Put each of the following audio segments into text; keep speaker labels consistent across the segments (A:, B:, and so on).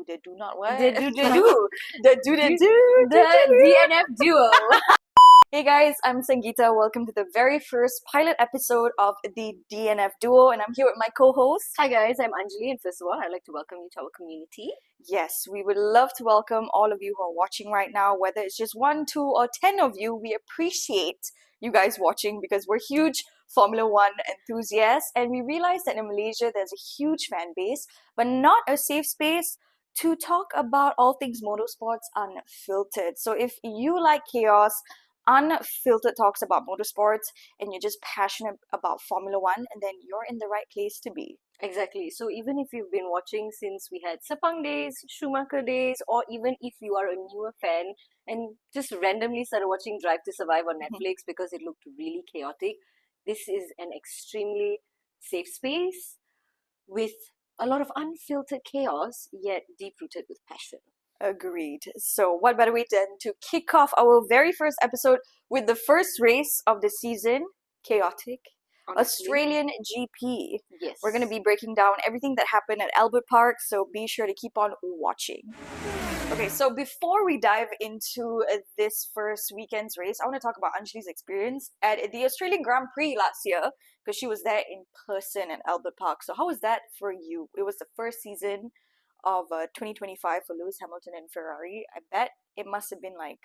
A: do not what?
B: The do.
A: The do.
B: The DNF Duo.
A: Hey guys, I'm Sangeeta. Welcome to the very first pilot episode of the DNF Duo, and I'm here with my co-host.
B: Hi guys, I'm Anjali, and first of all, I'd like to welcome you to our community.
A: Yes, we would love to welcome all of you who are watching right now, whether it's just 1, 2, or 10 of you. We appreciate you guys watching because we're huge Formula One enthusiasts, and we realize that in Malaysia there's a huge fan base, but not a safe space to talk about all things motorsports unfiltered. So if you like chaos, unfiltered talks about motorsports, and you're just passionate about Formula One, and then you're in the right place to be.
B: Exactly. So even if you've been watching since we had Sepang days, Schumacher days, or even if you are a newer fan and just randomly started watching Drive to Survive on Netflix because it looked really chaotic, this is an extremely safe space with a lot of unfiltered chaos, yet deep-rooted with passion.
A: Agreed. So what better way than to kick off our very first episode with the first race of the season, chaotic,
B: Honestly.
A: Australian GP.
B: Yes.
A: We're going to be breaking down everything that happened at Albert Park, so be sure to keep on watching. Okay, so before we dive into this first weekend's race, I want to talk about Anjali's experience at the Australian Grand Prix last year, because she was there in person at Albert Park. So how was that for you? It was the first season of 2025 for Lewis Hamilton and Ferrari. I bet it must have been like,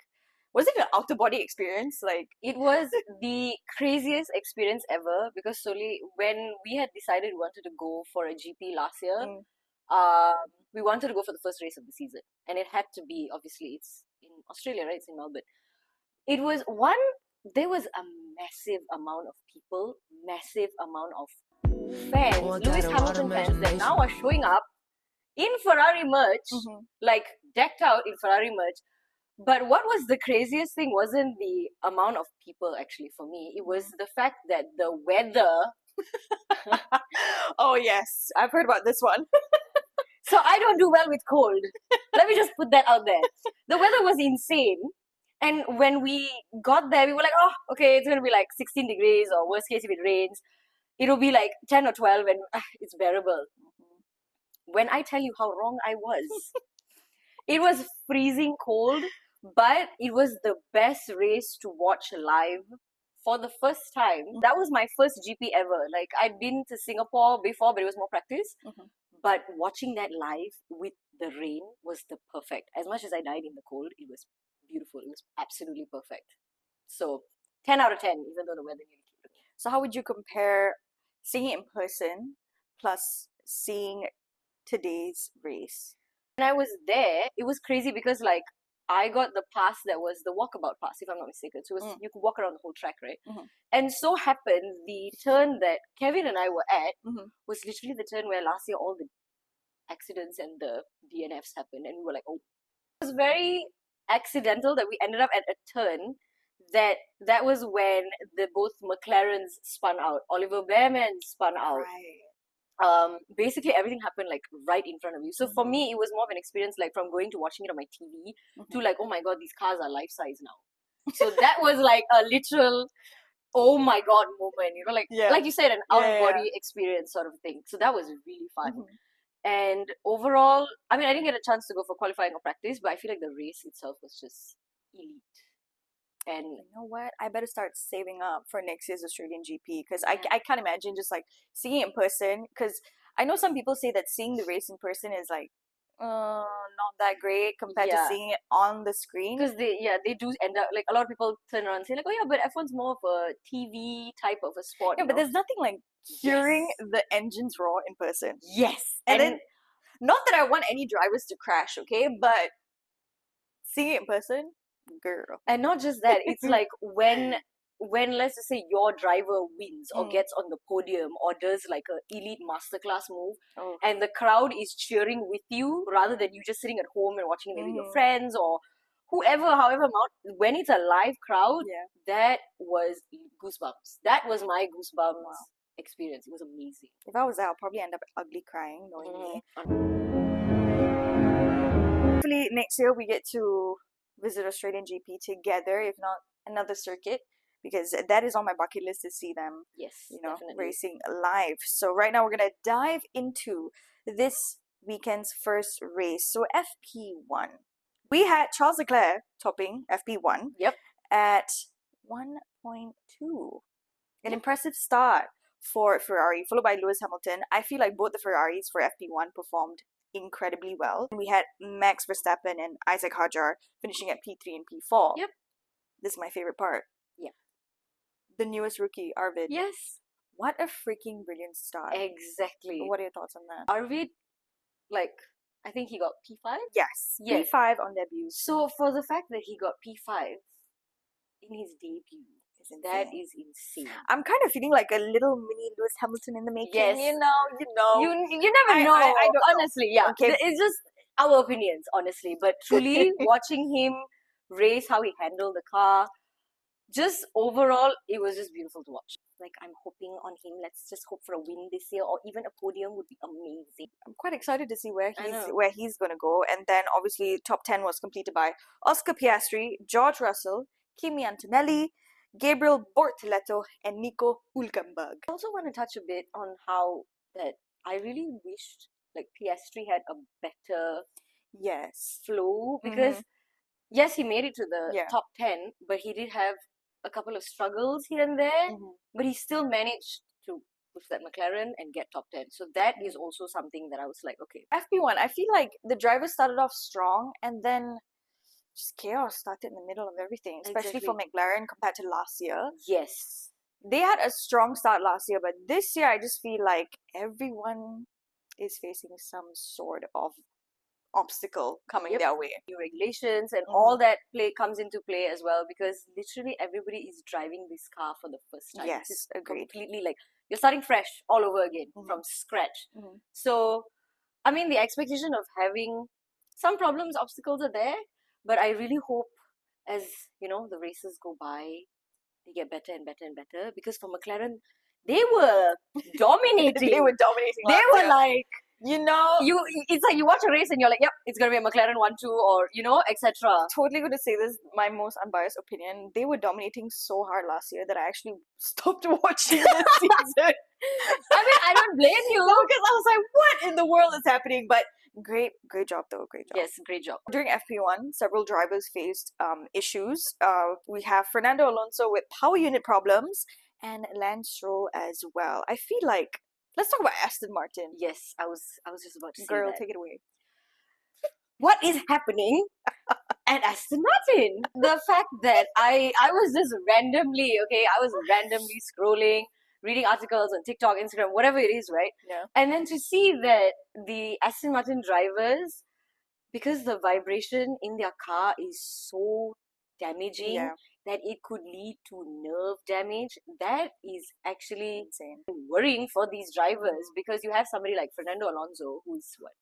A: was it an outer body experience? Like,
B: it was the craziest experience ever because solely when we had decided we wanted to go for a GP last year, we wanted to go for the first race of the season, and it had to be, obviously it's in Australia, right? It's in Melbourne. It was there was a massive amount of people, massive amount of fans, Lewis Hamilton fans that now are showing up in Ferrari merch, like decked out in Ferrari merch. But what was the craziest thing wasn't the amount of people, actually, for me. It was the fact that the weather...
A: Oh yes, I've heard about this one.
B: So I don't do well with cold. Let me just put that out there. The weather was insane. And when we got there, we were like, oh, okay, it's going to be like 16 degrees, or worst case, if it rains, it'll be like 10 or 12 and it's bearable. When I tell you how wrong I was, it was freezing cold, but it was the best race to watch live for the first time. That was my first GP ever. Like, I'd been to Singapore before, but it was more practice. But watching that live with the rain was the perfect. As much as I died in the cold, it was beautiful. It was absolutely perfect. So 10 out of 10, even though the weather nearly killed me.
A: So how would you compare seeing it in person plus seeing today's race?
B: When I was there, it was crazy because like I got the pass that was the walkabout pass, if I'm not mistaken. So it was, you could walk around the whole track, right? And so happened the turn that Kevin and I were at was literally the turn where last year all the accidents and the DNFs happened, and we were like, oh. It was very accidental that we ended up at a turn that was when both McLarens spun out. Oliver Behrman spun out.
A: Right.
B: Basically everything happened like right in front of you. So for me, it was more of an experience like from going to watching it on my TV to like, oh my god, these cars are life size now. So that was like a literal oh my god moment, you know, like you said, an out of body experience sort of thing. So that was really fun. And overall, I mean, I didn't get a chance to go for qualifying or practice, but I feel like the race itself was just elite. And
A: you know what? I better start saving up for next year's Australian GP because I can't imagine just like seeing it in person. Because I know some people say that seeing the race in person is like not that great compared to seeing it on the screen.
B: Because they do end up like a lot of people turn around and say like, oh yeah, but F1's more of a TV type of a sport.
A: Yeah, but there's nothing like hearing the engines roar in person.
B: Yes,
A: and then not that I want any drivers to crash, okay, but seeing it in person. Girl.
B: And not just that, it's like when let's just say your driver wins or gets on the podium or does like a elite masterclass move and the crowd is cheering with you rather than you just sitting at home and watching maybe your friends or whoever, however amount, when it's a live crowd, that was goosebumps. That was my goosebumps experience. It was amazing.
A: If I was there, I'll probably end up ugly crying knowing me. Hopefully next year we get to visit Australian GP together, if not another circuit, because that is on my bucket list to see them,
B: yes,
A: you know, racing live. So right now we're gonna dive into this weekend's first race. So FP1. We had Charles Leclerc topping FP1
B: Yep.
A: at 1.2. An impressive start for Ferrari, followed by Lewis Hamilton. I feel like both the Ferraris for FP1 performed incredibly well. We had Max Verstappen and Isaac Hadjar finishing at P3 and P4.
B: Yep.
A: This is my favorite part.
B: Yeah.
A: The newest rookie, Arvid.
B: Yes.
A: What a freaking brilliant start.
B: Exactly.
A: What are your thoughts on that?
B: Arvid, like, I think he got P5?
A: Yes.
B: Yes.
A: P5 on debut.
B: So for the fact that he got P5 in his debut, that is insane.
A: I'm kind of feeling like a little mini Lewis Hamilton in the making.
B: Yes.
A: You know.
B: You never know.
A: I don't know.
B: Honestly, yeah.
A: Okay.
B: It's just our opinions, honestly. But truly, watching him race, how he handled the car, just overall, it was just beautiful to watch. Like, I'm hoping on him. Let's just hope for a win this year, or even a podium would be amazing.
A: I'm quite excited to see where he's going to go. And then obviously top 10 was completed by Oscar Piastri, George Russell, Kimi Antonelli, Gabriel Bortoleto, and Nico Hülkenberg.
B: I also want to touch a bit on how that I really wished like Piastri had a better flow, because yes, he made it to the top 10, but he did have a couple of struggles here and there, but he still managed to push that McLaren and get top 10. So that is also something that I was like, okay.
A: FP1, I feel like the drivers started off strong and then just chaos started in the middle of everything, especially for McLaren compared to last year.
B: Yes.
A: They had a strong start last year, but this year I just feel like everyone is facing some sort of obstacle coming their way.
B: New regulations and all that comes into play as well, because literally everybody is driving this car for the first time.
A: Yes, agreed.
B: Completely like you're starting fresh all over again from scratch. So, I mean, the expectation of having some problems, obstacles are there, but I really hope as, you know, the races go by, they get better and better and better, because for McLaren, they were dominating.
A: They were dominating.
B: They were like,
A: you know,
B: it's like you watch a race and you're like, yep, it's gonna be a McLaren 1-2, or you know, etc.
A: Totally going to say this, my most unbiased opinion. They were dominating so hard last year that I actually stopped watching this season.
B: I mean, I don't blame you,
A: because I was like, what in the world is happening? But great job though, great job.
B: Yes, great job.
A: During FP1, several drivers faced issues. We have Fernando Alonso with power unit problems and Lance Stroll as well. I feel like, let's talk about Aston Martin.
B: Yes, I was just about to say
A: Girl,
B: that.
A: take it away.
B: What is happening at Aston Martin? The fact that I was just randomly scrolling, reading articles on TikTok, Instagram, whatever it is, right?
A: Yeah.
B: And then to see that the Aston Martin drivers, because the vibration in their car is so damaging that it could lead to nerve damage, that is actually
A: insane.
B: Worrying for these drivers, because you have somebody like Fernando Alonso, who's what?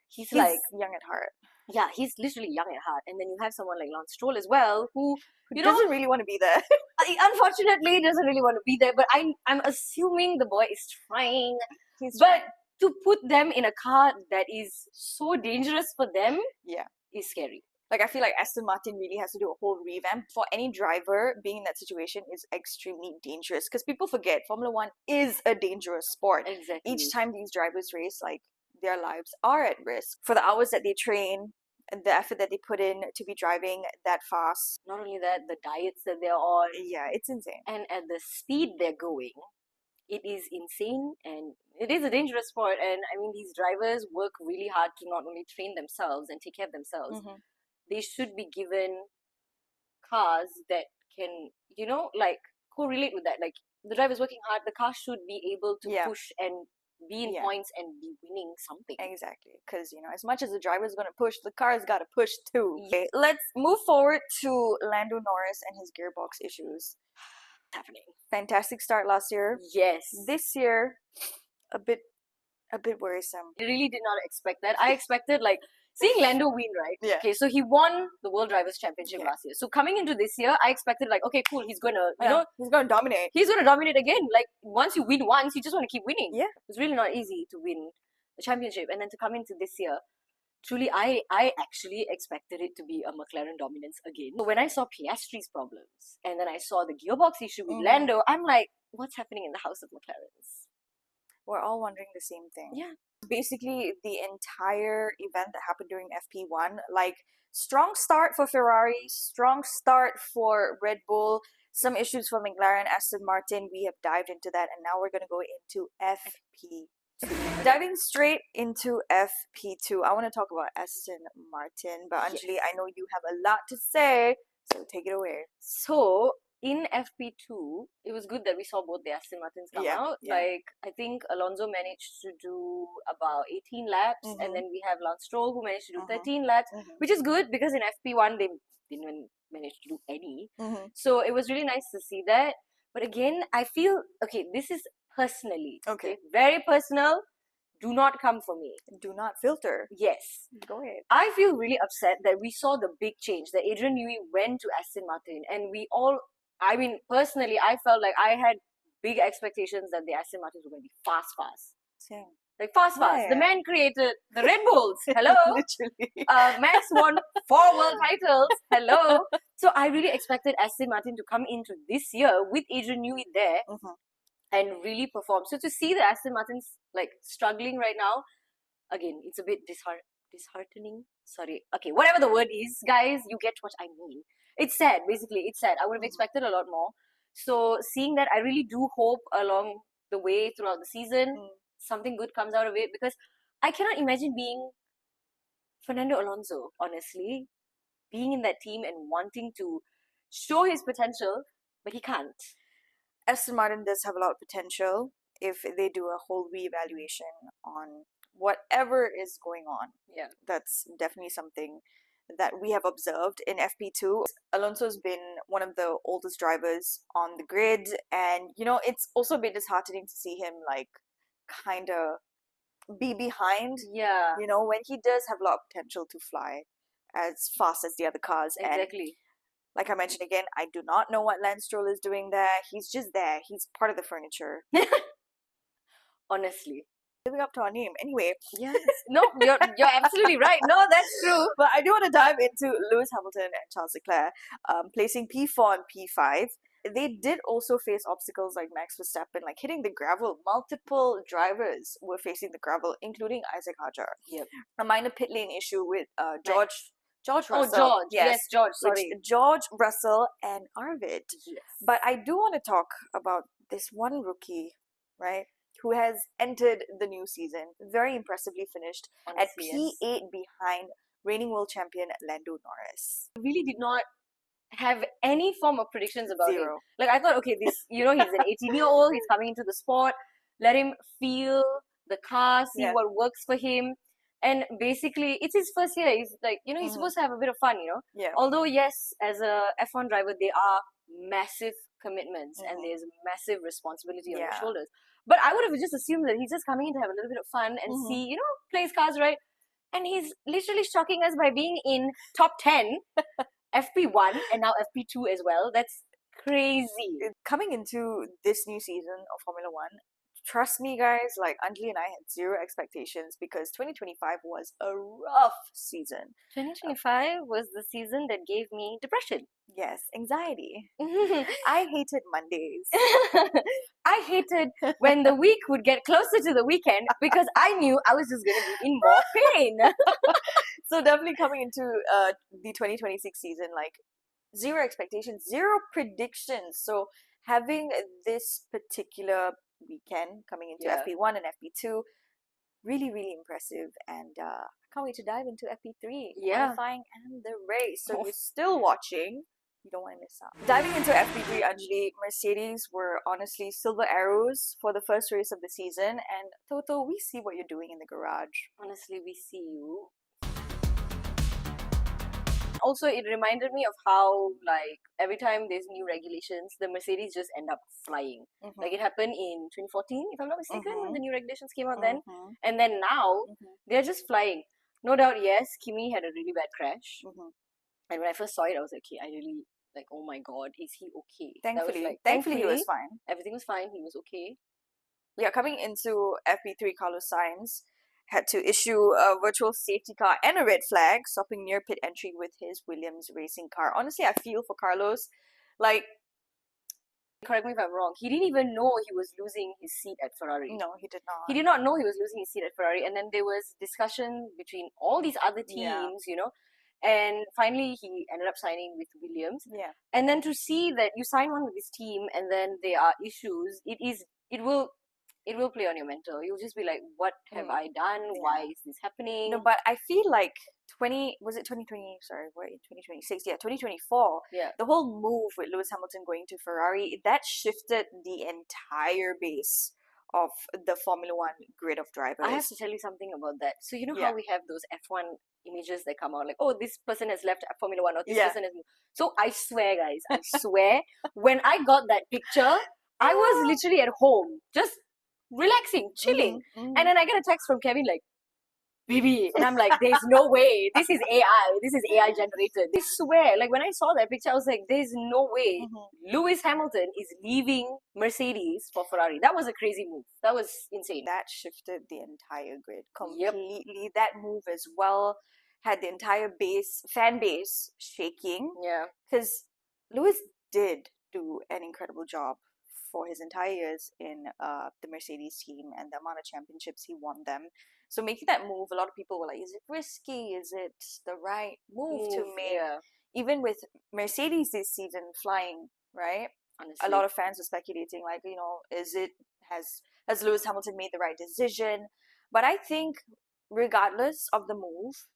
B: He's like
A: young at heart.
B: Yeah, he's literally young at heart. And then you have someone like Lance Stroll as well, who
A: doesn't really want to be there.
B: Unfortunately, doesn't really want to be there. But I'm assuming the boy is trying. But to put them in a car that is so dangerous for them, is scary.
A: Like, I feel like Aston Martin really has to do a whole revamp. For any driver, being in that situation is extremely dangerous, because people forget Formula One is a dangerous sport.
B: Exactly.
A: Each time these drivers race, like, their lives are at risk. For the hours that they train, the effort that they put in to be driving that fast.
B: Not only that, the diets that they're on.
A: Yeah, it's insane.
B: And at the speed they're going, it is insane, and it is a dangerous sport. And I mean, these drivers work really hard to not only train themselves and take care of themselves, they should be given cars that can, you know, like correlate with that. Like, the driver's working hard, the car should be able to push and be in points and be winning something.
A: Exactly. Because, you know, as much as the driver's going to push, the car's got to push too. Okay, let's move forward to Lando Norris and his gearbox issues.
B: Happening.
A: Fantastic start last year.
B: Yes.
A: This year, a bit worrisome.
B: I really did not expect that. I expected, like, seeing Lando win, right?
A: Yeah.
B: Okay, so he won the World Drivers' Championship last year. So coming into this year, I expected, like, okay, cool, he's gonna, you know,
A: he's gonna dominate.
B: He's gonna dominate again. Like, once you win once, you just want to keep winning.
A: Yeah.
B: It's really not easy to win a championship. And then to come into this year, truly, I actually expected it to be a McLaren dominance again. So when I saw Piastri's problems, and then I saw the gearbox issue with Lando, I'm like, what's happening in the house of McLarens?
A: We're all wondering the same thing.
B: Yeah.
A: Basically, the entire event that happened during FP1, like strong start for Ferrari, strong start for Red Bull, some issues for McLaren, Aston Martin. We have dived into that, and now we're going to go into FP2. Diving straight into FP2, I want to talk about Aston Martin, but Anjali, I know you have a lot to say, so take it away.
B: So in FP2, it was good that we saw both the Aston Martins come out. Like, I think Alonso managed to do about 18 laps, and then we have Lance Stroll who managed to do 13 laps, which is good because in FP1 they didn't even manage to do any. So it was really nice to see that. But again, I feel, okay, this is personally, okay, very personal. Do not come for me.
A: Do not filter.
B: Yes.
A: Go ahead.
B: I feel really upset that we saw the big change, that Adrian Newey went to Aston Martin, and we all, I mean, personally, I felt like I had big expectations that the Aston Martins were going to be fast.
A: Same.
B: Like, fast. The man created the Red Bulls. Hello.
A: Literally.
B: Max won 4 world titles. Hello. So I really expected Aston Martin to come into this year with Adrian Newey there and really perform. So to see the Aston Martins like struggling right now, again, it's a bit disheartening. Sorry. Okay, whatever the word is, guys, you get what I mean. It's sad, basically. It's sad. I would have expected a lot more. So seeing that, I really do hope along the way throughout the season, something good comes out of it, because I cannot imagine being Fernando Alonso, honestly, being in that team and wanting to show his potential, but he can't.
A: Aston Martin does have a lot of potential if they do a whole reevaluation on whatever is going on.
B: Yeah.
A: That's definitely something that we have observed in FP2. Alonso's been one of the oldest drivers on the grid, and you know, it's also a bit disheartening to see him like kind of be behind.
B: Yeah.
A: You know, when he does have a lot of potential to fly as fast as the other cars.
B: Exactly.
A: And like I mentioned again, I do not know what Lance Stroll is doing there. He's just there. He's part of the furniture.
B: Honestly.
A: Living up to our name. Anyway.
B: Yes. No, you're absolutely right. No, that's true.
A: But I do want to dive into Lewis Hamilton and Charles Leclerc placing P4 and P5. They did also face obstacles like Max Verstappen, like hitting the gravel. Multiple drivers were facing the gravel, including Isaac Hadjar.
B: Yep.
A: A minor pit lane issue with George Russell.
B: Oh, George. Yes, George. Sorry.
A: George Russell and Arvid.
B: Yes.
A: But I do want to talk about this one rookie, right, who has entered the new season. Very impressively finished. Honestly, at P8 behind reigning world champion Lando Norris.
B: I really did not have any form of predictions about
A: Zero.
B: him. Like, I thought, okay, this, you know, he's an 18-year-old, he's coming into the sport, let him feel the car, see what works for him. And basically, it's his first year. He's like, you know, he's supposed to have a bit of fun, you know?
A: Yeah.
B: Although, yes, as a F1 driver, they are massive commitments and there's massive responsibility on your shoulders. But I would have just assumed that he's just coming in to have a little bit of fun and see, you know, play his cards right. And he's literally shocking us by being in top 10, FP1, and now FP2 as well. That's crazy.
A: Coming into this new season of Formula One, trust me, guys, like Anjali and I had zero expectations because 2025 was a rough season.
B: 2025 was the season that gave me depression.
A: Yes, anxiety. I hated Mondays.
B: I hated when the week would get closer to the weekend because I knew I was just going to be in more pain.
A: So definitely coming into the 2026 season, like zero expectations, zero predictions. So having this particular weekend coming into FP1 and FP2, really, really impressive. And I can't wait to dive into FP3, qualifying and the race. So if you're still watching, you don't want to miss out. Diving into FP3, Anjali, Mercedes were honestly silver arrows for the first race of the season. And Toto, we see what you're doing in the garage.
B: Honestly, we see you. Also, it reminded me of how, like, every time there's new regulations, the Mercedes just end up flying. Like, it happened in 2014, if I'm not mistaken, when the new regulations came out then. And then now, they're just flying. No doubt, yes, Kimi had a really bad crash. And when I first saw it, I was like, okay, I really, like, oh my god, is he okay?
A: Thankfully, he was fine.
B: Everything was fine, he was okay.
A: Yeah, coming into FP3, Carlos Sainz had to issue a virtual safety car and a red flag, stopping near pit entry with his Williams racing car. Honestly, I feel for Carlos. Like,
B: correct me if I'm wrong, he didn't even know he was losing his seat at Ferrari.
A: No, he did not.
B: He did not know he was losing his seat at Ferrari, and then there was discussion between all these other teams, and finally he ended up signing with Williams.
A: Yeah.
B: And then to see that you sign one with this team and then there are issues, it will play on your mental. You'll just be like, what have I done?
A: Yeah.
B: Why is this happening?
A: No, but I feel like 2020? Sorry, wait, 2026? Yeah, 2024.
B: Yeah.
A: The whole move with Lewis Hamilton going to Ferrari, that shifted the entire base of the Formula One grid of drivers.
B: I have to tell you something about that. So you know
A: Yeah.
B: how we have those F1 images that come out like, oh, this person has left Formula One or this
A: Yeah.
B: person has moved. So I swear, guys, I swear, when I got that picture, I was literally at home, just relaxing, chilling.
A: Mhm.
B: And then I get a text from Kevin like, baby, and I'm like, there's no way. This is AI. This is AI generated. I swear, like when I saw that picture, I was like, there's no way Lewis Hamilton is leaving Mercedes for Ferrari. That was a crazy move. That was insane.
A: That shifted the entire grid completely. That move as well had the entire fan base shaking.
B: Yeah.
A: Because Lewis did do an incredible job for his entire years in the Mercedes team and the amount of championships he won them. So making that move, a lot of people were like, is it risky? Is it the right move to make?
B: Yeah.
A: Even with Mercedes this season flying, right?
B: Honestly.
A: A lot of fans were speculating, like, has Lewis Hamilton made the right decision? But I think regardless of the move,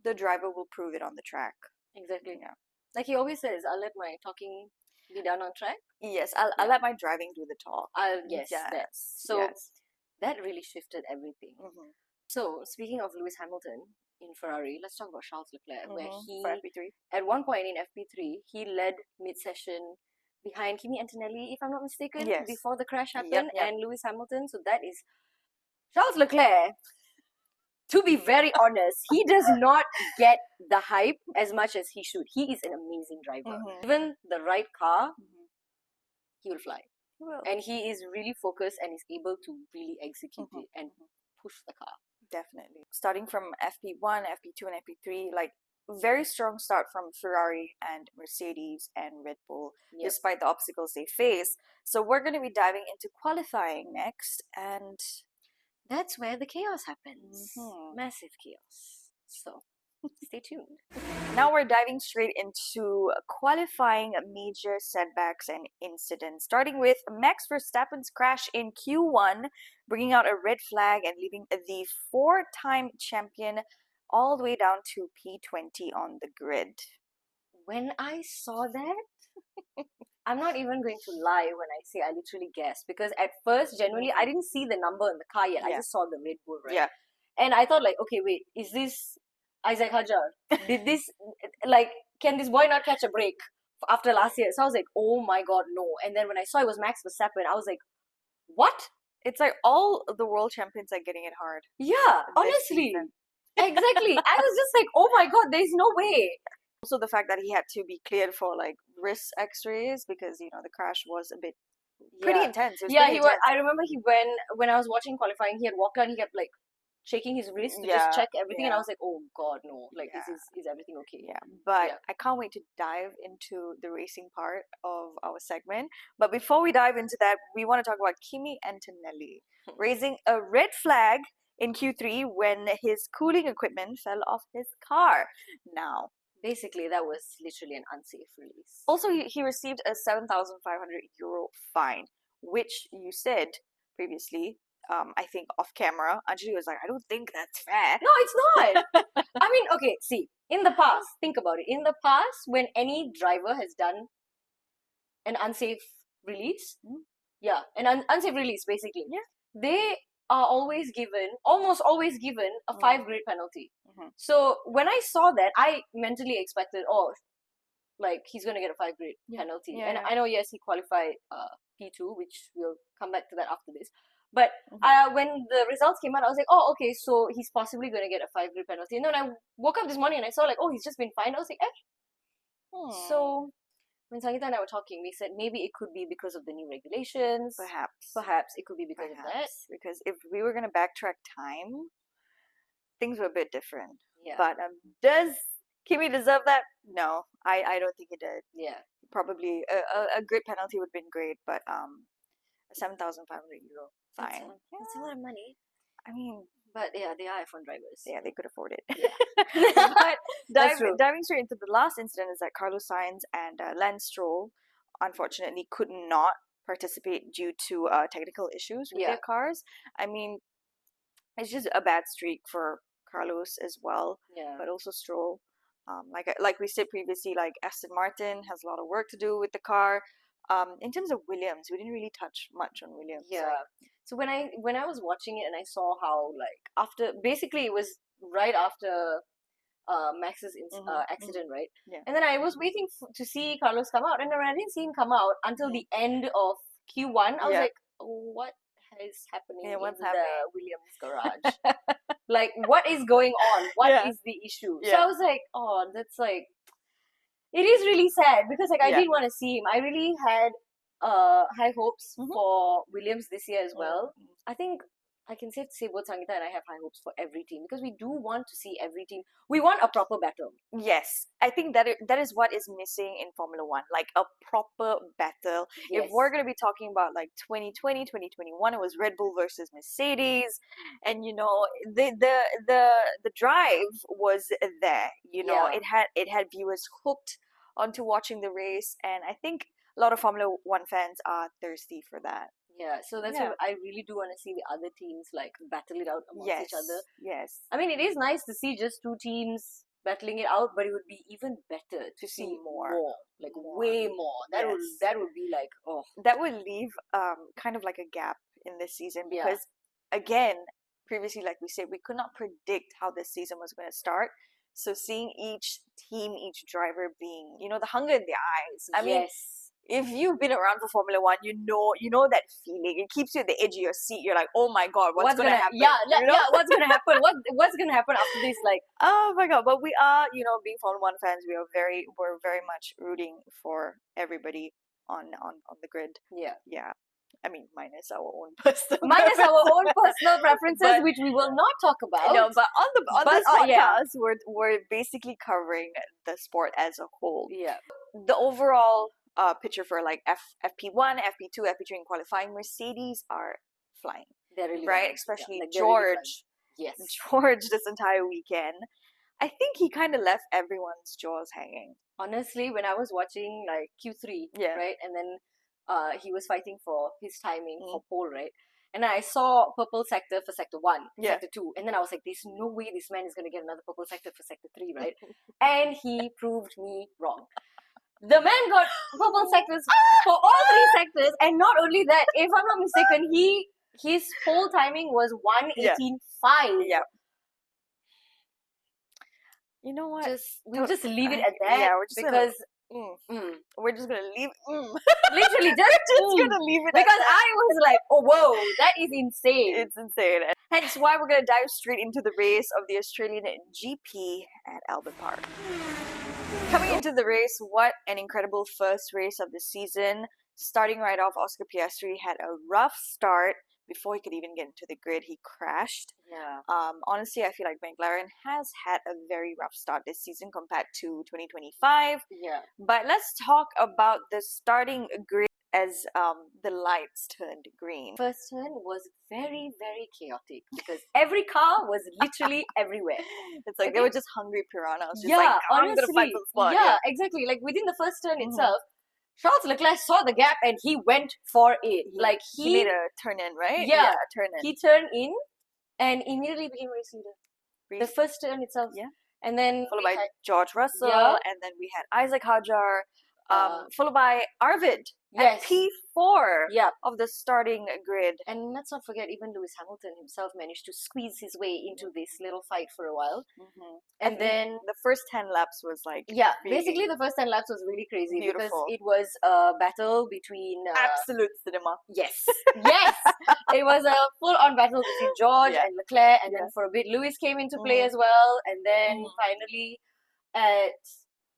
A: the driver will prove it on the track.
B: Exactly.
A: Yeah.
B: Like he always says, I'll let my talking be done on track.
A: Yes, I'll let my driving do the talk.
B: Yes. That really shifted everything. So speaking of Lewis Hamilton in Ferrari, let's talk about Charles Leclerc, where he
A: for FP3.
B: At one point in FP3 he led mid-session behind Kimi Antonelli, if I'm not mistaken, before the crash happened, and Lewis Hamilton. So that is Charles Leclerc. To be very honest, he does not get the hype as much as he should. He is an amazing driver. Given the right car, he will fly. And he is really focused and is able to really execute it and push the car.
A: Definitely. Starting from FP1, FP2, and FP3, like very strong start from Ferrari and Mercedes and Red Bull, despite the obstacles they face. So we're going to be diving into qualifying next, and
B: that's where the chaos happens. Massive chaos. So stay tuned.
A: Now we're diving straight into qualifying major setbacks and incidents, starting with Max Verstappen's crash in Q1, bringing out a red flag and leaving the four-time champion all the way down to P20 on the grid.
B: When I saw that, I'm not even going to lie when I say I literally gasped, because at first, genuinely, I didn't see the number in the car yet. I just saw the Red Bull, right?
A: Yeah.
B: And I thought like, okay, wait, is this Isaac Hajar? Did this, can this boy not catch a break after last year? So I was like, oh my god, no. And then when I saw it was Max Verstappen, I was like, what?
A: It's like all the world champions are getting it hard.
B: Yeah, honestly. Exactly. I was just like, oh my god, there's no way.
A: Also the fact that he had to be cleared for like wrist x-rays because the crash was a bit pretty intense. It was pretty intense.
B: I remember when I was watching qualifying, he had walked out and he kept like shaking his wrist to just check everything, and I was like, oh god, no, like is everything okay?
A: But I can't wait to dive into the racing part of our segment. But before we dive into that, we want to talk about Kimi Antonelli raising a red flag in Q3 when his cooling equipment fell off his car. Now,
B: basically, that was literally an unsafe release.
A: Also, he received a €7,500 fine, which you said previously, I think off camera. Anjali was like, I don't think that's fair.
B: No, it's not. I mean, okay, see, in the past, think about it. In the past, when any driver has done an unsafe release, an unsafe release, basically, they are almost always given a 5-grade penalty. So when I saw that, I mentally expected, he's going to get a 5-grade penalty. And I know, yes, he qualified P2, which we'll come back to that after this. But when the results came out, I was like, oh, okay, so he's possibly going to get a 5-grade penalty. And then I woke up this morning and I saw he's just been fined. I was like, So when Sangeeta and I were talking, we said maybe it could be because of the new regulations. Perhaps it could be because of that.
A: Because if we were going to backtrack time, things were a bit different.
B: Yeah.
A: But does Kimi deserve that? No, I don't think he did.
B: Yeah.
A: probably a grid penalty would have been great, but a 7,500 euro fine.
B: That's a lot of money.
A: I mean,
B: but yeah, they are F1 drivers.
A: Yeah, they could afford it.
B: Yeah.
A: But
B: That's true.
A: diving straight into the last incident is that Carlos Sainz and Lance Stroll unfortunately could not participate due to technical issues with their cars. I mean, it's just a bad streak for Carlos as well, but also Stroll. Like we said previously, like Aston Martin has a lot of work to do with the car. In terms of Williams, we didn't really touch much on Williams.
B: So when I was watching it and I saw how after basically it was right after Max's accident, right? And then I was waiting to see Carlos come out, and then I didn't see him come out until the end of Q1. I was like, what is happening in the Williams garage? Like, what is going on? What is the issue? So I was like, oh, that's it is really sad because I didn't want to see him. I really had high hopes for Williams this year as well. I think I can safe to say both Sangeeta and I have high hopes for every team because we do want to see every team. We want a proper battle.
A: Yes, I think that is what is missing in Formula One, like a proper battle. If we're going to be talking about like 2020, 2021, it was Red Bull versus Mercedes, and you know the drive was there. You know, it had viewers hooked onto watching the race, and I think a lot of Formula One fans are thirsty for that.
B: Yeah, so that's what I really do want to see the other teams battle it out amongst each other.
A: Yes.
B: I mean, it is nice to see just two teams battling it out, but it would be even better to see more. Way more. That would be
A: that would leave kind of like a gap in this season because again, previously, like we said, we could not predict how this season was going to start. So seeing each team, each driver being, you know, the hunger in their eyes. I mean, if you've been around for Formula One, you know that feeling. It keeps you at the edge of your seat. You're like, oh my god, what's gonna happen?
B: What's gonna happen? What's gonna happen after this?
A: Oh my god! But we are, you know, being Formula One fans, we're very much rooting for everybody on the grid. Yeah. I mean, minus our own
B: personal preferences, which we will not talk about.
A: No, but on this podcast, we're basically covering the sport as a whole.
B: Yeah.
A: The overall picture for like FP1, FP2, FP3 in qualifying, Mercedes are flying.
B: They're really
A: right,
B: flying.
A: especially George.
B: Yes,
A: George this entire weekend. I think he kind of left everyone's jaws hanging.
B: Honestly, when I was watching Q3, right, and then he was fighting for his timing for pole, right, and I saw purple sector for sector 1, sector 2, and then I was like, there's no way this man is going to get another purple sector for sector 3, right? And he proved me wrong. The man got purple sectors for all 3 sectors, and not only that, if I'm not mistaken, his pole timing was 1:18.5.
A: Yeah. You know what?
B: We'll just leave it at that.
A: Yeah, we're just
B: because
A: we're just gonna leave.
B: Literally, just
A: gonna leave it
B: because I was like, oh whoa, that is insane.
A: It's insane. Hence why we're gonna dive straight into the race of the Australian GP at Albert Park. Coming into the race, what an incredible first race of the season. Starting right off, Oscar Piastri had a rough start. Before he could even get into the grid, he crashed.
B: Yeah.
A: Honestly, I feel like McLaren has had a very rough start this season compared to 2025.
B: Yeah.
A: But let's talk about the starting grid as the lights turned green.
B: First turn was very, very chaotic because every car was literally everywhere.
A: It's like they were just hungry piranhas. Just
B: honestly,
A: I'm gonna fight for the spot.
B: Yeah, exactly. Like within the first turn itself, Charles Leclerc saw the gap and he went for it. He
A: made a turn in, right?
B: Yeah,
A: a turn in.
B: He turned in and immediately became race leader. The first turn itself.
A: Yeah.
B: And then
A: followed by George Russell, and then we had Isaac Hadjar, followed by Arvid at P4 of the starting grid.
B: And let's not forget, even Lewis Hamilton himself managed to squeeze his way into this little fight for a while. And then
A: the first 10 laps was like...
B: basically the first 10 laps was really crazy.
A: Beautiful.
B: Because it was a battle between...
A: absolute cinema.
B: Yes. Yes! It was a full-on battle between George and Leclerc, and then for a bit Lewis came into play as well, and then finally at,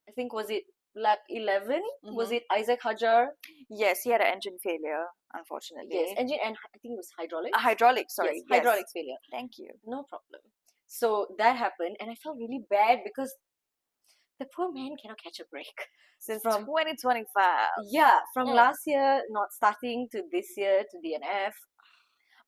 B: I think, was it lap 11? Was it Isaac Hadjar?
A: Yes, he had an engine failure, unfortunately.
B: Yes, engine, and I think it was hydraulics.
A: Hydraulics, sorry.
B: Yes, hydraulics failure.
A: Thank you.
B: No problem. So that happened, and I felt really bad because the poor man cannot catch a break.
A: Since
B: From
A: 2025.
B: from
A: Mm.
B: last year not starting to this year to DNF.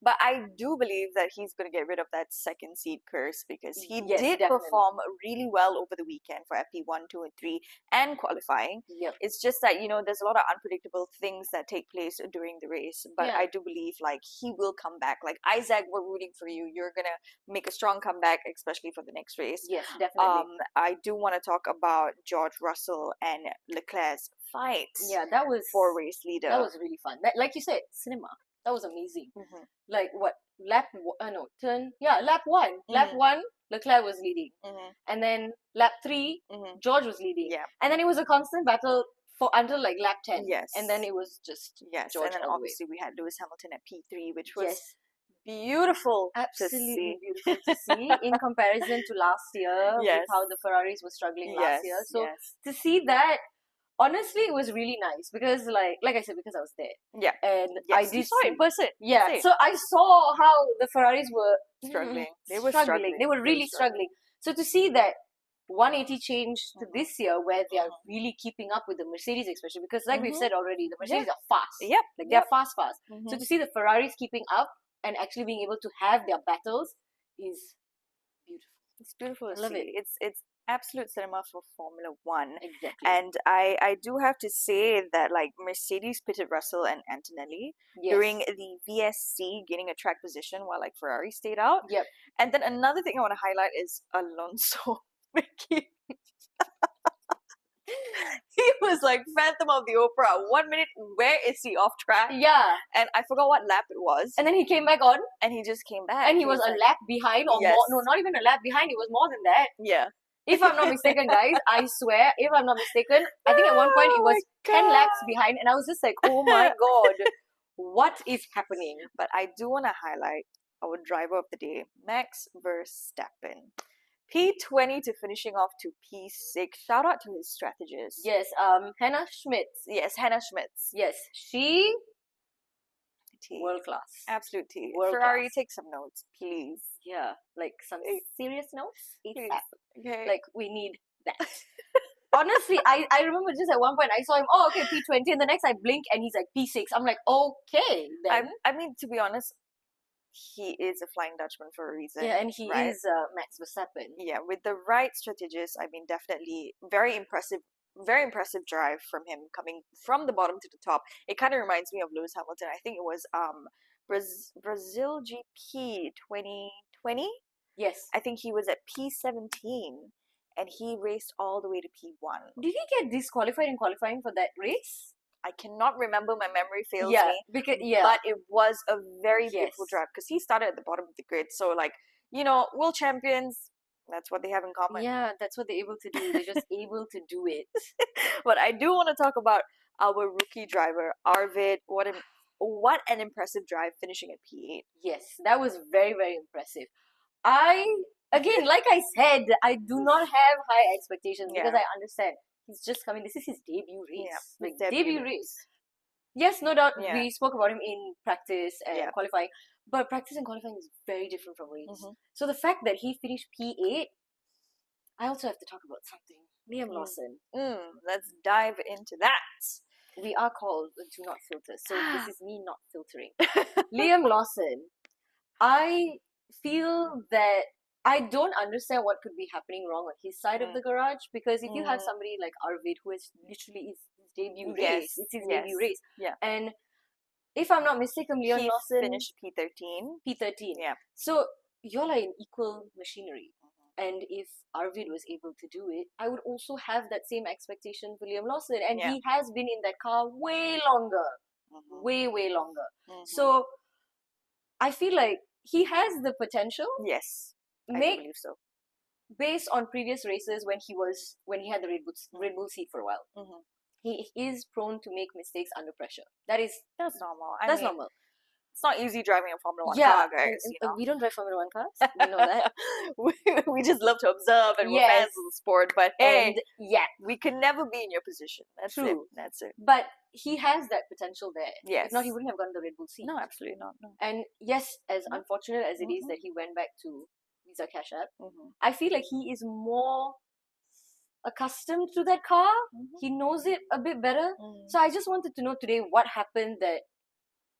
A: But I do believe that he's going to get rid of that second seed curse because he
B: Yes,
A: did
B: definitely.
A: perform really well over the weekend for EP1, 2, and 3 and qualifying.
B: Yep.
A: It's just that, there's a lot of unpredictable things that take place during the race. But
B: Yeah.
A: I do believe, like, he will come back. Like, Isaac, we're rooting for you. You're going to make a strong comeback, especially for the next race.
B: Yes, definitely.
A: I do want to talk about George Russell and Leclerc's fight
B: Yeah, that was
A: for race leader.
B: That was really fun. That, like you said, cinema. That was amazing.
A: Mhm.
B: Like what lap lap one. Lap
A: Mhm.
B: 1, Leclerc was leading,
A: Mhm.
B: and then lap 3,
A: Mhm.
B: George was leading.
A: Yeah.
B: And then it was a constant battle for until like lap 10.
A: Yes.
B: And then it was just
A: Yes,
B: George
A: and then
B: all the way.
A: obviously we had Lewis Hamilton at P3, which was
B: Yes,
A: beautiful
B: absolutely
A: to see.
B: beautiful to see in comparison to last year with
A: Yes.
B: how the Ferraris were struggling last year. So
A: yes.
B: to see that, honestly, it was really nice because like I said, because I was there.
A: Yeah.
B: And
A: Yes,
B: I
A: you
B: did
A: saw it in person.
B: Yeah,
A: Same.
B: so I saw how the Ferraris were
A: Struggling. They
B: They
A: were struggling.
B: They were really struggling. So to see that 180 change to
A: Mhm.
B: this year, where they are
A: Mhm.
B: really keeping up with the Mercedes, especially because, like we've
A: Mhm.
B: said already, the Mercedes are fast.
A: Yep.
B: Like they're fast.
A: Mhm.
B: So to see the Ferraris keeping up and actually being able to have their battles is beautiful.
A: It's beautiful to
B: I love
A: see.
B: it.
A: It's absolute cinema for Formula One.
B: Exactly.
A: And I do have to say that, like, Mercedes pitted Russell and Antonelli
B: Yes.
A: during the VSC, gaining a track position while, like, Ferrari stayed out.
B: Yep.
A: And then another thing I want to highlight is Alonso. He was like Phantom of the Opera. 1 minute, where is he off track?
B: Yeah.
A: And I forgot what lap it was.
B: And then he came back on.
A: And he just came back.
B: And he was a lap behind, or
A: Yes.
B: more. No, not even a lap behind. It was more than that.
A: Yeah.
B: If I'm not mistaken, guys, I swear, if I'm not mistaken, I think at one point it
A: Oh
B: was
A: my
B: 10 laps
A: God.
B: behind, and I was just like, oh my god, what is happening?
A: But I do want to highlight our driver of the day, Max Verstappen. P20 to finishing off to P6. Shout out to his strategist.
B: Yes, Hannah Schmitz.
A: Yes, Hannah Schmitz.
B: Yes, she
A: Tea.
B: world class.
A: Absolute tea.
B: World
A: Ferrari,
B: class.
A: take some notes, please.
B: Yeah, like some serious notes.
A: Please.
B: ASAP.
A: Okay.
B: Like we need that. Honestly, I remember just at one point I saw him. Oh, okay, P20, and the next I blink and he's like P6. I'm like, okay, then.
A: I mean, to be honest, he is a Flying Dutchman for a reason.
B: Yeah, and he
A: right?
B: is Max Verstappen.
A: Yeah, with the right strategist, I mean, definitely very impressive drive from him coming from the bottom to the top. It kind of reminds me of Lewis Hamilton. I think it was Brazil GP 2020.
B: Yes.
A: I think he was at P17 and he raced all the way to P1.
B: Did he get disqualified in qualifying for that race?
A: I cannot remember, my memory fails
B: Yeah,
A: me.
B: because
A: But it was a very
B: Yes.
A: beautiful drive because he started at the bottom of the grid. So, like, world champions, that's what they have in common.
B: yeah, that's what they're able to do. They're just able to do it.
A: But I do want to talk about our rookie driver, Arvid. What an impressive drive, finishing at P8.
B: Yes, that was very, very impressive. Again, like I said, I do not have high expectations because
A: Yeah.
B: I understand he's just coming. This is his debut race.
A: Yeah,
B: like
A: his debut
B: debut race. Yes, no doubt.
A: Yeah.
B: We spoke about him in practice and
A: Yeah.
B: qualifying, but practice and qualifying is very different from race.
A: Mhm.
B: So the fact that he finished P8, I also have to talk about something. Liam
A: Mm.
B: Lawson.
A: Let's dive into that.
B: We are called Do Not Filter, so this is me not filtering. Liam Lawson, I feel that I don't understand what could be happening wrong on his side of the garage, because if you have somebody like Arvid, who is literally his debut race, it's his debut race.
A: Yeah.
B: And if I'm not mistaken, Liam
A: He
B: Lawson
A: finished P13.
B: P13.
A: Yeah.
B: So you're like in equal machinery. And if Arvid was able to do it, I would also have that same expectation for Liam Lawson. And
A: Yeah.
B: he has been in that car way longer.
A: Mhm.
B: Way, way longer.
A: Mhm.
B: So I feel like he has the potential,
A: Yes, I do
B: make
A: believe so.
B: based on previous races when he had the Red Bull seat for a while.
A: Mhm.
B: He is prone to make mistakes under pressure. That's
A: normal.
B: that's
A: I mean,
B: normal.
A: It's not easy driving a Formula 1
B: Yeah,
A: car, guys.
B: we don't drive Formula 1 cars. We know that.
A: we just love to observe and we're
B: Yes.
A: fans of the sport. But hey,
B: And yeah,
A: we could never be in your position. That's
B: True.
A: it. That's it.
B: but he has that potential there.
A: Yes.
B: If not, he wouldn't have gotten the Red Bull seat.
A: No, absolutely not. No.
B: And yes, as
A: Mhm.
B: unfortunate as it is
A: Mhm.
B: that he went back to Visa Cash App,
A: Mhm.
B: I feel like he is more accustomed to that car.
A: Mhm.
B: He knows it a bit better.
A: Mm.
B: So I just wanted to know today what happened, that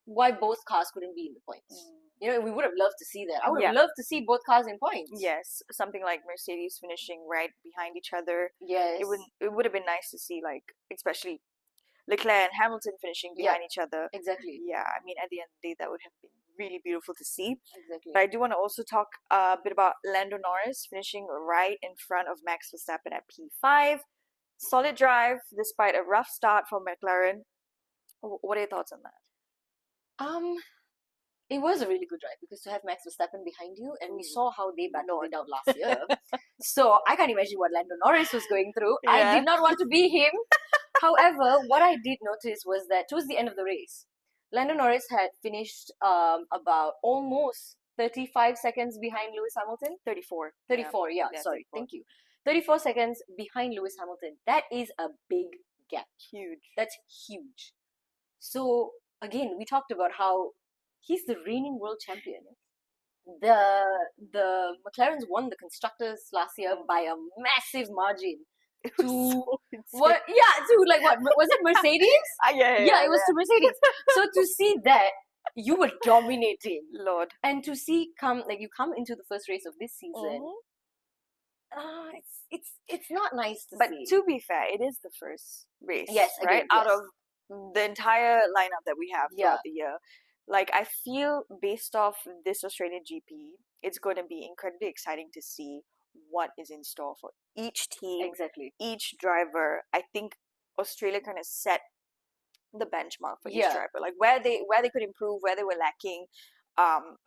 B: why both cars couldn't be in the points. You know, we would have loved to see that. I would have loved to see both cars in points.
A: Yes, something like Mercedes finishing right behind each other.
B: Yes.
A: It would have been nice to see, like, especially Leclerc and Hamilton finishing behind each other.
B: Exactly.
A: Yeah, I mean, at the end of the day, that would have been really beautiful to see.
B: Exactly.
A: But I do want to also talk a bit about Lando Norris finishing right in front of Max Verstappen at P5. Solid drive despite a rough start from McLaren. What are your thoughts on that?
B: It was a really good drive because to have Max Verstappen behind you, and we saw how they battled it out last year. So I can't imagine what Lando Norris was going through.
A: Yeah.
B: I did not want to be him. However, what I did notice was that towards the end of the race, Lando Norris had finished about almost 35 seconds behind Lewis Hamilton.
A: 34.
B: 34, yeah, sorry,
A: 34.
B: thank you. 34 seconds behind Lewis Hamilton. That is a big gap.
A: Huge.
B: That's huge. So, again, we talked about how he's the reigning world champion. The McLarens won the constructors last year by a massive margin. To what? Yeah, to like what was it? Mercedes?
A: Yeah,
B: it was to Mercedes. So to see that you were dominating,
A: Lord,
B: and to see you come into the first race of this season. It's not nice to
A: but
B: see.
A: to be fair, it is the first race.
B: Yes,
A: right.
B: again,
A: Out
B: yes.
A: of the entire lineup that we have throughout the year, like I feel based off this Australian GP, it's going to be incredibly exciting to see what is in store for each team,
B: Exactly.
A: each driver. I think Australia kind of set the benchmark for each driver, like where they could improve, where they were lacking.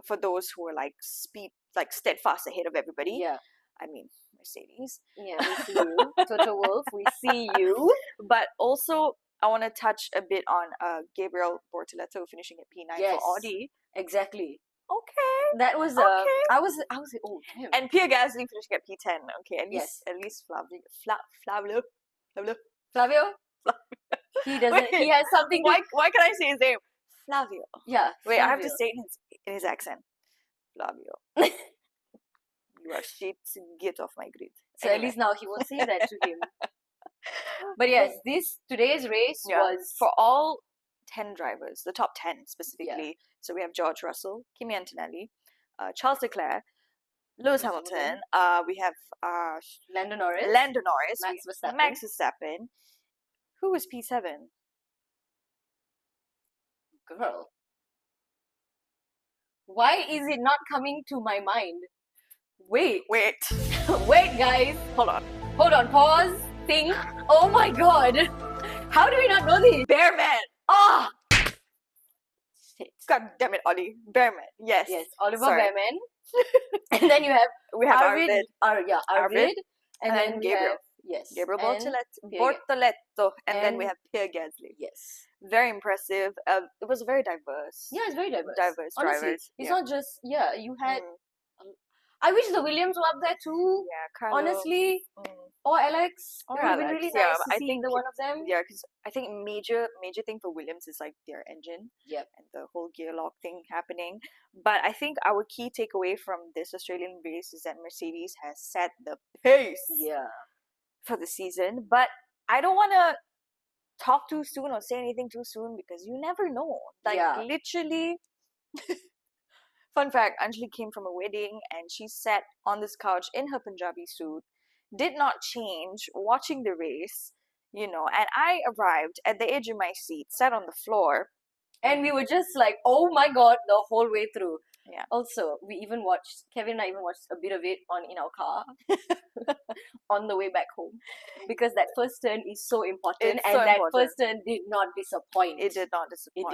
A: For those who were like steadfast ahead of everybody.
B: Yeah.
A: I mean, Mercedes.
B: Yeah, we see you. Toto Wolff, we see you.
A: But also, I want to touch a bit on Gabriel Bortoleto finishing at P9 for Audi.
B: Exactly.
A: Okay.
B: That was I was like, oh damn.
A: And Pierre Gasly finishing at P10. Okay, at least Flavio.
B: He doesn't. He has something.
A: Why can I say his name? Flavio.
B: Yeah.
A: Wait,
B: Flavio.
A: I have to say it in his accent. Flavio. You are shit. Get off my grid.
B: So anyway. At least now he won't say that to him. But yes, today's race was
A: for all 10 drivers, the top 10 specifically. Yeah. So we have George Russell, Kimi Antonelli, Charles Leclerc, Lewis Hamilton. We have
B: Lando Norris,
A: Max Verstappen. Who was P7?
B: Girl. Why is it not coming to my mind? Wait, guys.
A: Hold on,
B: pause, think. Oh my god. How do we not know this?
A: Bearman.
B: Ah!
A: Shit. God damn it, Ollie. Bearman. Yes,
B: Oliver Bearman. And then we have Arvid. Arvid. And then
A: Gabriel. Gabriel Bortoleto. And then we have Pierre Gasly.
B: Yes.
A: Very impressive. It was very diverse.
B: Yeah, it's very diverse.
A: Honestly,
B: drivers. It's not just, you had... I wish the Williams were up there too.
A: Yeah, Carlo.
B: Honestly. Or Alex. It would have been really nice to see either one of them.
A: Yeah, because I think major thing for Williams is like their engine.
B: Yep.
A: And the whole gear lock thing happening. But I think our key takeaway from this Australian race is that Mercedes has set the pace.
B: Yeah. For
A: the season. But I don't want to talk too soon or say anything too soon because you never know. Like literally... Fun fact, Anjali came from a wedding and she sat on this couch in her Punjabi suit, did not change, watching the race, and I arrived at the edge of my seat, sat on the floor.
B: And we were just like, oh my god, the whole way through.
A: Yeah.
B: Also, Kevin and I even watched a bit of it in our car on the way back home. Because that first turn is so important. First turn did not disappoint.
A: It did not disappoint.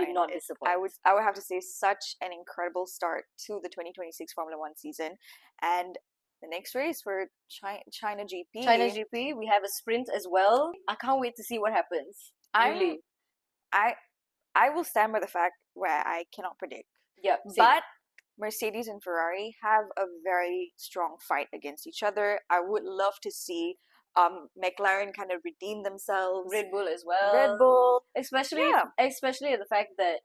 A: I would have to say such an incredible start to the 2026 Formula 1 season. And the next race for China GP.
B: We have a sprint as well. I can't wait to see what happens. Really.
A: I will stand by the fact where I cannot predict.
B: Yeah,
A: but Mercedes and Ferrari have a very strong fight against each other. I would love to see McLaren kind of redeem themselves.
B: Red Bull as well.
A: Red Bull.
B: Especially the fact that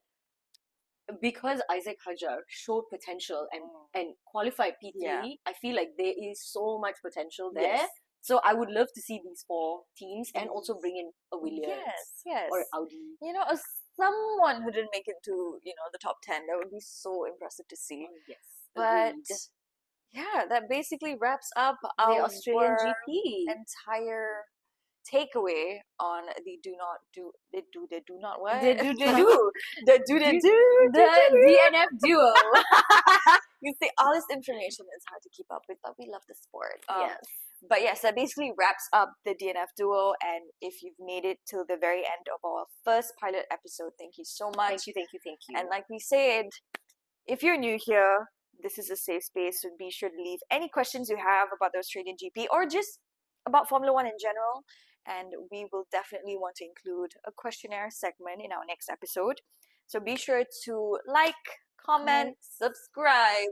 B: because Isaac Hajar showed potential and qualified P3, I feel like there is so much potential there So I would love to see these 4 teams and also bring in a Williams
A: Yes.
B: or Audi.
A: As someone who didn't make it to, the top 10, that would be so impressive to see.
B: Oh, yes.
A: But
B: Agreed.
A: yeah, that basically wraps up
B: The
A: our
B: Australian GP.
A: entire takeaway on the do not do what
B: They do.
A: the
B: The DNF Duo.
A: you see, all this information is hard to keep up with, but we love the sport.
B: Yes.
A: But yes, that basically wraps up the DNF Duo. And if you've made it till the very end of our first pilot episode, thank you so much.
B: Thank you.
A: And like we said, if you're new here, this is a safe space, so be sure to leave any questions you have about the Australian GP or just about Formula One in general. And we will definitely want to include a questionnaire segment in our next episode. So be sure to like, comment, subscribe,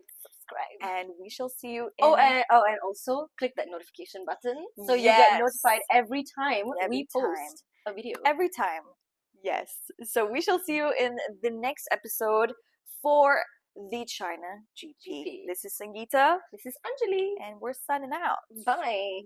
A: and we shall see you in...
B: and also click that notification button so you get notified every time we post a video.
A: Every time. Yes. So we shall see you in the next episode for the China GP. This is Sangeeta.
B: This is Anjali.
A: And we're signing out.
B: Bye.